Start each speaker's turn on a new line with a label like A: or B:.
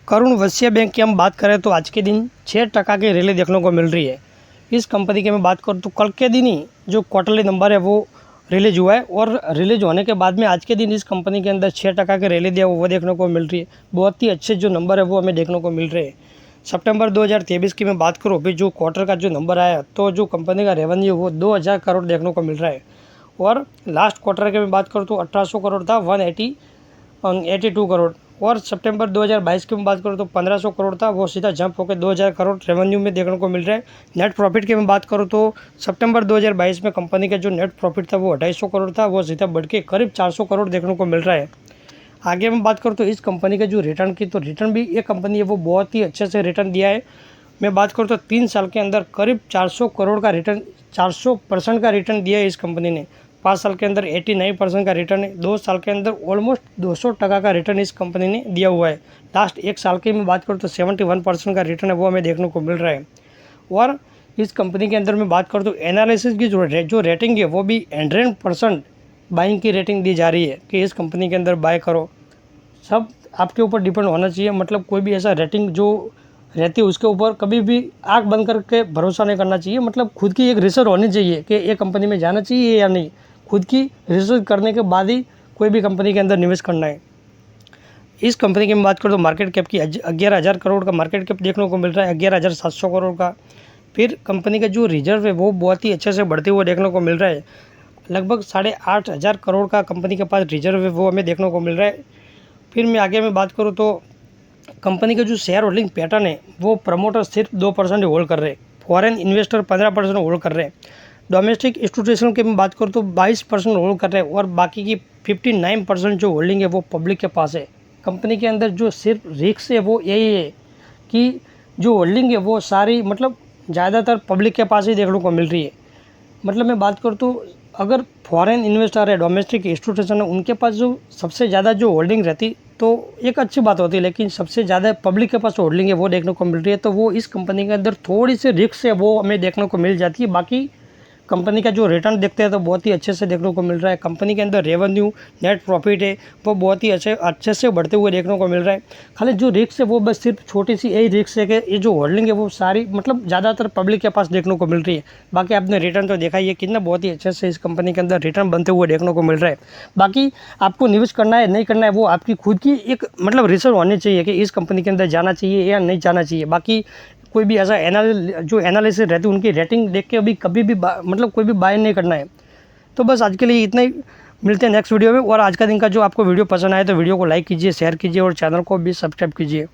A: करुण वैश्य bank की हम बात करें तो आज के दिन 6% की रैली देखने को मिल रही है। इस कंपनी की मैं बात करूँ तो कल के दिन ही जो क्वार्टरली नंबर है वो रिलीज हुआ है और रिलीज होने के बाद में आज के दिन इस कंपनी के अंदर 6% की रैली दिया वो देखने को मिल रही है। बहुत ही अच्छे जो नंबर है वो हमें देखने को मिल रहे हैं। सितंबर 2023 की मैं बात करूँ अभी जो क्वार्टर का जो नंबर आया तो जो कंपनी का रेवेन्यू वो 2000 करोड़ देखने को मिल रहा है और लास्ट क्वार्टर की मैं बात करूँ तो 1800 करोड़ था, 182 करोड़। और सितंबर 2022 की मैं बात करूँ तो 1500 करोड़ था, वो सीधा जंप होकर 2000 करोड़ रेवेन्यू में देखने को मिल रहा है। नेट प्रॉफिट की मैं बात करूँ तो सितंबर 2022 में कंपनी का जो नेट प्रॉफिट था वो 250 करोड़ था, वो सीधा बढ़ के करीब 400 करोड़ देखने को मिल रहा है। आगे मैं बात करूँ तो इस कंपनी का जो रिटर्न की तो रिटर्न भी ये कंपनी है वो बहुत ही अच्छे से रिटर्न दिया है। मैं बात करूँ तो 3 साल के अंदर करीब 400 करोड़ का रिटर्न 400% का रिटर्न दिया है इस कंपनी ने। 5 साल के अंदर 89% का रिटर्न है। 2 साल के अंदर ऑलमोस्ट 200% का रिटर्न इस कंपनी ने दिया हुआ है। लास्ट 1 साल की मैं बात करूँ तो 71% का रिटर्न है वो हमें देखने को मिल रहा है। और इस कंपनी के अंदर मैं बात करूँ तो एनालिसिस की जो रेटिंग है वो भी 100% बाइंग की रेटिंग दी जा रही है कि इस कंपनी के अंदर बाय करो। सब आपके ऊपर डिपेंड होना चाहिए, मतलब कोई भी ऐसा रेटिंग जो रहती है उसके ऊपर कभी भी आँख बंद करके भरोसा नहीं करना चाहिए। मतलब खुद की एक रिसर्च होनी चाहिए कि ये कंपनी में जाना चाहिए या नहीं। खुद की रिसर्च करने के बाद ही कोई भी कंपनी के अंदर निवेश करना है। इस कंपनी की मैं बात करूँ तो मार्केट कैप की 11,000 करोड़ का मार्केट कैप देखने को मिल रहा है, 11,700 करोड़ का। फिर कंपनी का जो रिजर्व है वो बहुत ही अच्छे से बढ़ते हुए देखने को मिल रहा है। लगभग 8,500 करोड़ का कंपनी के पास रिजर्व है वो हमें देखने को मिल रहा है। फिर मैं आगे में बात करूँ तो कंपनी का जो शेयर होल्डिंग पैटर्न है वो प्रमोटर सिर्फ 2% होल्ड कर रहे हैं, फॉरेन इन्वेस्टर 15% होल्ड कर रहे हैं, डोमेस्टिक इंस्टीट्यूशन की मैं बात करूँ तो 22% होल्ड कर रहे हैं और बाकी की 59% जो होल्डिंग है वो पब्लिक के पास है। कंपनी के अंदर जो सिर्फ रिस्क है वो यही है कि जो होल्डिंग है वो सारी मतलब ज़्यादातर पब्लिक के पास ही देखने को मिल रही है। मतलब मैं बात करूँ तो अगर फॉरेन इन्वेस्टर है, डोमेस्टिक इंस्टीट्यूशन है, उनके पास जो सबसे ज़्यादा जो होल्डिंग रहती तो एक अच्छी बात होती है, लेकिन सबसे ज़्यादा पब्लिक के पास होल्डिंग है वो देखने को मिल रही है। तो वो इस कंपनी के अंदर थोड़ी सी रिस्क है वो हमें देखने को मिल जाती है। बाकी कंपनी का जो रिटर्न देखते हैं तो बहुत ही अच्छे से देखने को मिल रहा है। कंपनी के अंदर रेवेन्यू, नेट प्रॉफिट है वो बहुत ही अच्छे से बढ़ते हुए देखने को मिल रहा है। खाली जो रिस्क है वो बस सिर्फ छोटी सी यही रिस्क है कि ये जो होल्डिंग है वो सारी मतलब ज़्यादातर पब्लिक के पास देखने को मिल रही है। बाकी आपने रिटर्न तो देखा ही है कितना बहुत ही अच्छे से इस कंपनी के अंदर रिटर्न बनते हुए देखने को मिल रहा है। बाकी आपको निवेश करना है नहीं करना है वो आपकी खुद की एक मतलब रिसर्च होनी चाहिए कि इस कंपनी के अंदर जाना चाहिए या नहीं जाना चाहिए। बाकी कोई भी ऐसा जो एनालिसिस रहती है उनकी रेटिंग देख के अभी कभी भी मतलब कोई भी बाय नहीं करना है। तो बस आज के लिए इतना ही, मिलते हैं नेक्स्ट वीडियो में। और आज का दिन का जो आपको वीडियो पसंद आए तो वीडियो को लाइक कीजिए, शेयर कीजिए और चैनल को भी सब्सक्राइब कीजिए।